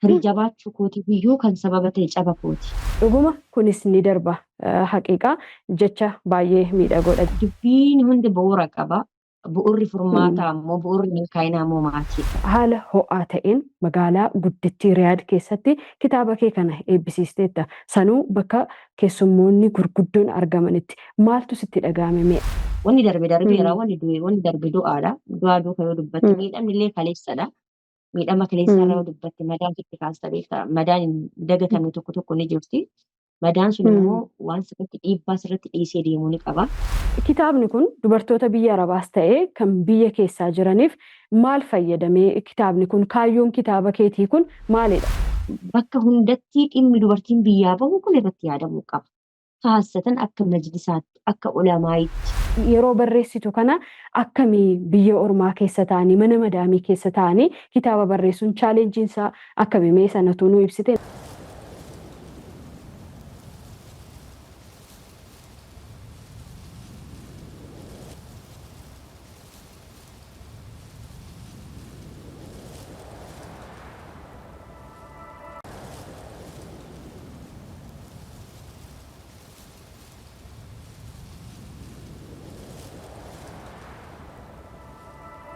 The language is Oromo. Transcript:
Firii jabaachuu kooti biyyuu kan sababa ta'e caba kooti. Dhuguma kunis ni darba haqiiqaa jecha baay'ee miidhagoodha. Dubbiin hundi bu'uura qaba. Bu'uurri furmaataa immoo bu'uurri milkaa'inaa immoo maatiidha. Haala ho'aa ta'een magaalaa guddittii Riyaad keessatti kitaaba kee kana eebbisiisteetta. Sanuu bakka keessummoonni gurguddoon argamanitti maaltu sitti dhagahame? Wanni darbe darbeera, wanni darbe du'aadha. Du'aa duuka yoo dubbatte miidhamni illee kaleessadha. Miidhama kaleessaa irraa yoo dubbatte madaan sitti kaasta beektaa. Madaan hin dagatamne tokko tokko ni jirti. Madaan sun immoo waan sirriitti dhiibbaa sirriitti dhiisee deemuu ni qaba. Kitaabni kun dubartoota biyya Arabaas ta'ee kan biyya keessaa jiraniif maal fayyadamee kitaabni kun kaayyoon kitaaba keetii kun maalidha? Bakka hundatti dhimmi dubartiin biyyaa bahu kun irratti yaadamuu qaba. Kaassatan akka majlisaatti, akka ulamaayitti. Yeroo barreessitu kana akkamii biyya ormaa keessa ta'anii mana madaamii keessa ta'anii kitaaba barreessuun chaalenjiinsaa akkamii mee sanatu nu ibsite?